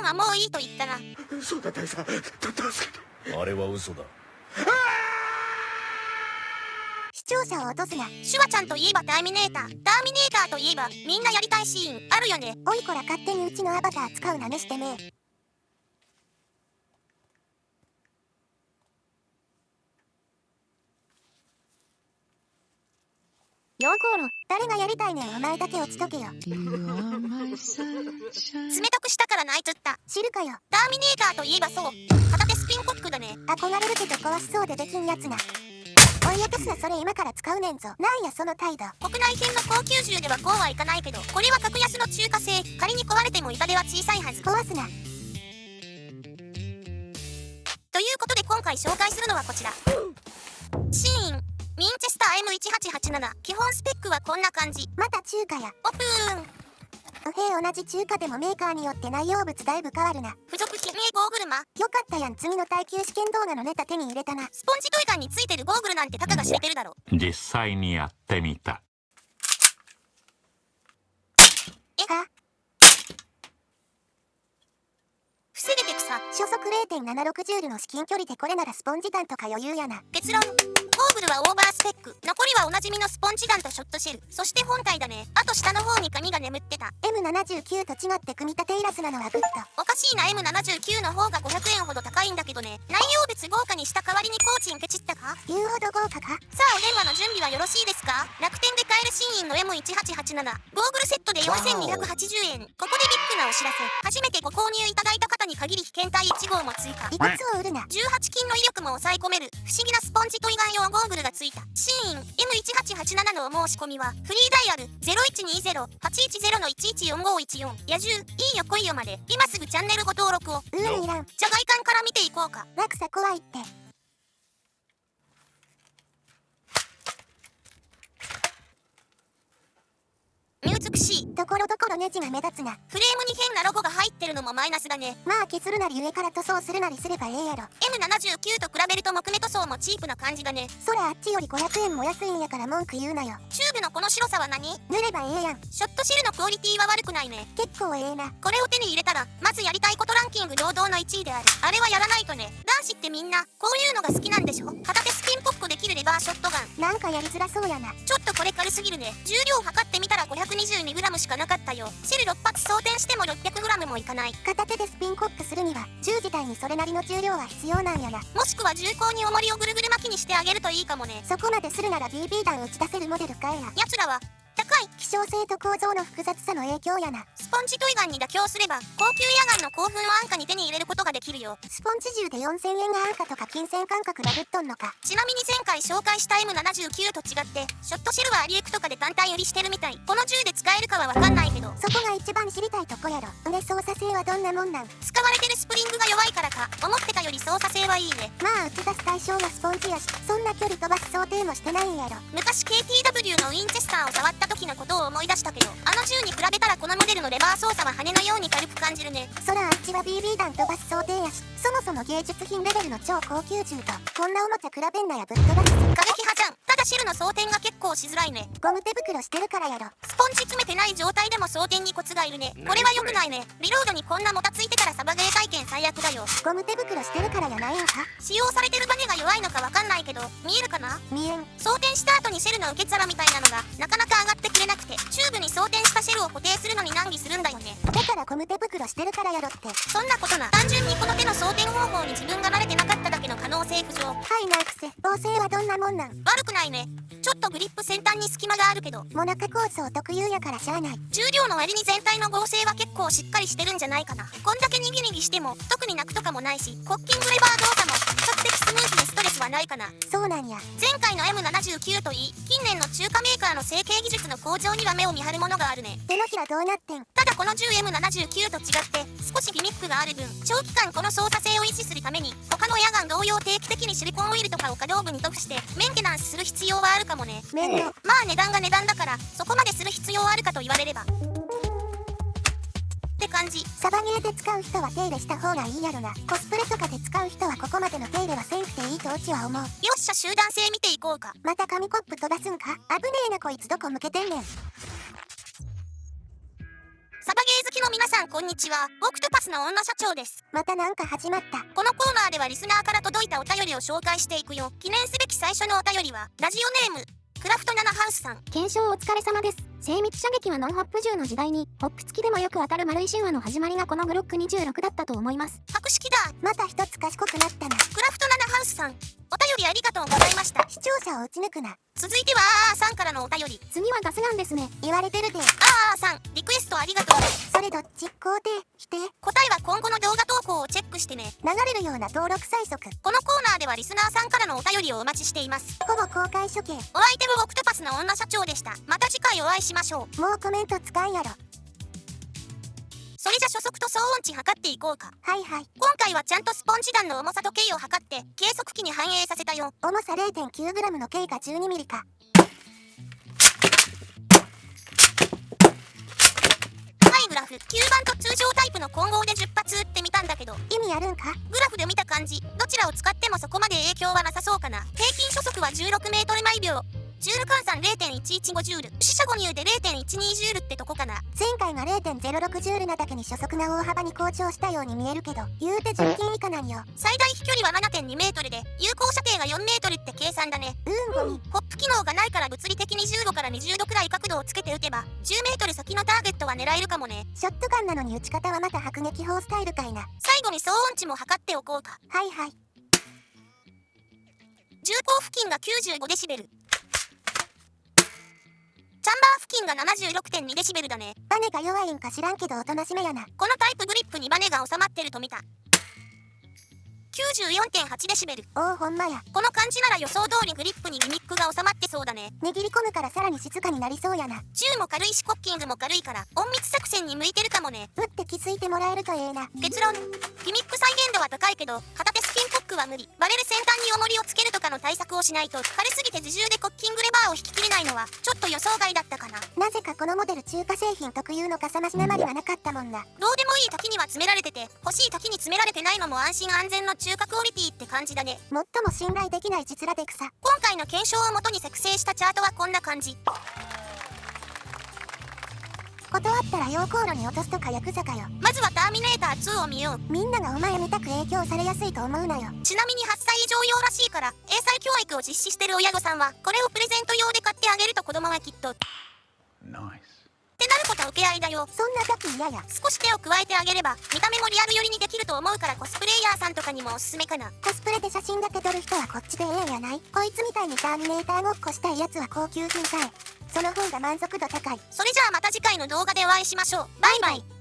はもういいと言ったな。そうだ大佐、助けて。あれは嘘だ。視聴者を落とすな。シュワちゃんといえばターミネーターといえばみんなやりたいシーンあるよね。おいこら勝手にうちのアバター使うなめしてめえ。4コロ誰がやりたいねん。お前だけ落ちとけよ。冷たくしたからないつった。知るかよ。ターミネーターといえばそう片手スピンコックだね。憧れるけど壊しそうでできんやつな。おい落とすな、それ今から使うねんぞ。なんやその態度。国内編の高級銃ではこうはいかないけど、これは格安の中華製。仮に壊れても痛手は小さいはず。壊すな。ということで今回紹介するのはこちら。シーンミンチェスター M1887。基本スペックはこんな感じ。また中華や。オプーン。同じ中華でもメーカーによって内容物だいぶ変わるな。付属記名ゴーグルマ。よかったやん、次の耐久試験動画のネタ手に入れたな。スポンジトイガンについてるゴーグルなんてたかが知れてるだろ。実際にやってみた。は防げてくさ。初速 0.76 ジュールの至近距離でこれならスポンジ弾とか余裕やな。結論、ゴーグルはオーバースペック。残りはおなじみのスポンジ弾とショットシェル、そして本体だね。あと下の方に紙が眠ってた。 M79 と違って組み立ていらずなのはグッド。おかしいな、 M79 の方が500円ほど高いんだけどね。内容物豪華にした代わりにコーチンケチったか。言うほど豪華か。さあお電話の準備はよろしいですか。楽天で買えるシーンの M1887 ゴーグルセットで4280円。ここでビッグなお知らせ。初めてご購入いただいた方に限り被験体1号も追加。いくつを売るな。18金の威力も抑え込める不思議なスポンジトイガン用ゴーグルがついた。シーン M1887 のお申し込みはフリーダイヤル 0120-810-114514 野獣いいよ来いよまで。今すぐチャンネルご登録を。いらん。じゃあ外観から見ていこうか。落差怖いって。美しい。ところどころネジが目立つな。フレームに変なロゴが入ってるのもマイナスだね。まあ削るなり上から塗装するなりすればええやろ。 M79 と比べると木目塗装もチープな感じだね。そらあっちより500円も安いんやから文句言うなよ。チューブのこの白さは何。塗ればええやん。ショットシェルのクオリティは悪くないね。結構ええな。これを手に入れたらまずやりたいことランキング堂々の1位である。あれはやらないとね。男子ってみんなこういうのが好きなんでしょ。片手スピンポックできるレバーショットガン。なんかやりづらそうやな。ちょっとこれ軽すぎるね。重量測ってみたら 522g しかなかったよ。シェル6発装填しても 600g もいかない。片手でスピンコックするには銃自体にそれなりの重量は必要なんやな。もしくは重厚に重りをぐるぐる巻きにしてあげるといいかもね。そこまでするなら BB 弾打ち出せるモデル買えや。やつらは高い。希少性と構造の複雑さの影響やな。スポンジトイガンに妥協すれば高級野ガンの興奮を安価に手に入れることができるよ。スポンジ銃で4000円が安価とか金銭感覚がぶっとんのか。ちなみに前回紹介した M79 と違ってショットシェルはアリエクとかで単体売りしてるみたい。この銃で使えるかはわかんないけどそこが一番知りたいとこやろ。で操作性はどんなもんなん。使われてるスプリングが弱いからか思ってたより操作性はいいね。まあ打ち出す対象がスポンジやしそんな距離飛ばす想定もしてないんやろ。昔 KTW のウィンチェスターを触った時のことを思い出したけどあの銃に比べたらこのモデルのレバー操作は羽のように軽く感じるね。そらあっちは BB 弾飛ばす想定やしそもそも芸術品レベルの超高級銃とこんなおもちゃ比べんなやぶっ飛ばす。過激派じゃん。ただシェルの装填が結構しづらいね。ゴム手袋してるからやろ。スポンジ詰めてない状態でも装填にコツがいるね。これは良くないね。リロードにこんなもたついてたらサバゲー体験最悪だよ。ゴム手袋してるからやないのか。使用されてるバネが弱いのかわかんないけど見えるかな。見えん。装填した後にシェルの受け皿みたいなのがなかなか上がってくれなくてチューブに装填したシェルを固定するのに難儀するんだよね。だからゴム手袋してるからやろって。そんなことな。単純にこの手の装填方法に自分が慣れてなかっただけの可能性浮上。はいなくせ。縫製はどんなもんなん。悪くないね。ちょっとグリップ先端に隙間があるけどモナカ構造特有やからしゃあない。重量の割に全体の合成は結構しっかりしてるんじゃないかな。こんだけにぎにぎしても特に泣くとかもないしコッキングレバー動作も比較的スムーズでストレスはないかな。そうなんや。前回の M79 といい近年の中華メーカーの成形技術の向上には目を見張るものがあるね。手のひらどうなってん。ただこの銃 M79 と違って少しギミックがある分長期間この操作性を維持するために他の野ガン同様定期的にシリコンオイルとかを可動部に塗布してメンテナンスする必要はあるかもね。まあ値段が値段だからそこまでする必要あるかと言われればって感じ。サバゲーで使う人は手入れした方がいいやろな。コスプレとかで使う人はここまでの手入れはせんくていいとうちは思う。よっしゃ集団性見ていこうか。また紙コップ飛ばすんか。危ねえなこいつどこ向けてんねん。サバゲー好きの皆さんこんにちは。オクトパスの女社長です。またなんか始まった。このコーナーではリスナーから届いたお便りを紹介していくよ。記念すべき最初のお便りはラジオネームクラフトナナハウスさん。検証お疲れ様です。精密射撃はノンホップ銃の時代にホップ付きでもよく当たる丸い神話の始まりがこのグロック26だったと思います。博識だ。また一つ賢くなったな。クラフトナナハウスさん、お便りありがとうございました。視聴者を打ち抜くな。続いてはさんからのお便り。次はガスガンですね。言われてるで。さん、リクエストありがとう。それどっち？肯定？否定？答えは今後の動画投稿をチェックしてね。流れるような登録催促。このコーナーではリスナーさんからのお便りをお待ちしています。ほぼ公開処刑。お相手はオクトパスの女社長でした。また次回お会いしましょう。もうコメント使うやろ。それじゃ初速と騒音値測っていこうか。はいはい。今回はちゃんとスポンジ弾の重さと径を測って計測器に反映させたよ。重さ 0.9g の径が 12mm か。はいグラフ。吸盤と通常タイプの混合で10発撃ってみたんだけど意味あるんか？グラフで見た感じどちらを使ってもそこまで影響はなさそうかな。平均初速は16メートル毎秒。ジュール換算 0.115 ジュール。四捨五入で 0.12 ジュールってとこかな。前回が 0.06 ジュールなだけに初速が大幅に向上したように見えるけど言うて10金以下なんよ。最大飛距離は 7.2 メートルで有効射程が4メートルって計算だね。ゴミ。ホップ機能がないから物理的に10度から20度くらい角度をつけて撃てば10メートル先のターゲットは狙えるかもね。ショットガンなのに撃ち方はまた迫撃砲スタイルかいな。最後に騒音値も測っておこうか。はいはい。銃口付近が95デシベル。チャンバー付近が 76.2 デシベルだね。バネが弱いんか知らんけどおとなしめやな。このタイプグリップにバネが収まってると見た。94.8 デシベル。おおほんまや。この感じなら予想通りグリップにギミックが収まってそうだね。握り込むからさらに静かになりそうやな。銃も軽いしコッキングも軽いから隠密作戦に向いてるかもね。撃って気づいてもらえるとええな。結論、ギミック再現度は高いけど片手スキンコックは無理。バレル先端に重りをつけるとかの対策をしないと軽すぎて自重でコッキングレバーを引き切れないのはちょっと予想外だったかな。なぜかこのモデル中華製品特有のかさ増し鉛はなかったもんな。どうでもいい時には詰められてて欲しい時に詰められてないのも安心安全の中華クオリティって感じだね。最も信頼できない実ラデクサ。今回の検証をもとに作成したチャートはこんな感じ。断ったら溶鉱炉に落とすとかヤクザかよ。まずはターミネーター2を見よう。みんながお前みたく影響されやすいと思うなよ。ちなみに8歳以上用らしいから英才教育を実施してる親御さんはこれをプレゼント用で買ってあげると子供はきっとってなることは受け合いだよ。そんな時嫌や。少し手を加えてあげれば見た目もリアル寄りにできると思うからコスプレイヤーさんとかにもおすすめかな。コスプレで写真だけ撮る人はこっちでええんやない。こいつみたいにターミネーターごっこしたいやつは高級品かい。その方が満足度高い。それじゃあまた次回の動画でお会いしましょう。バイバイ。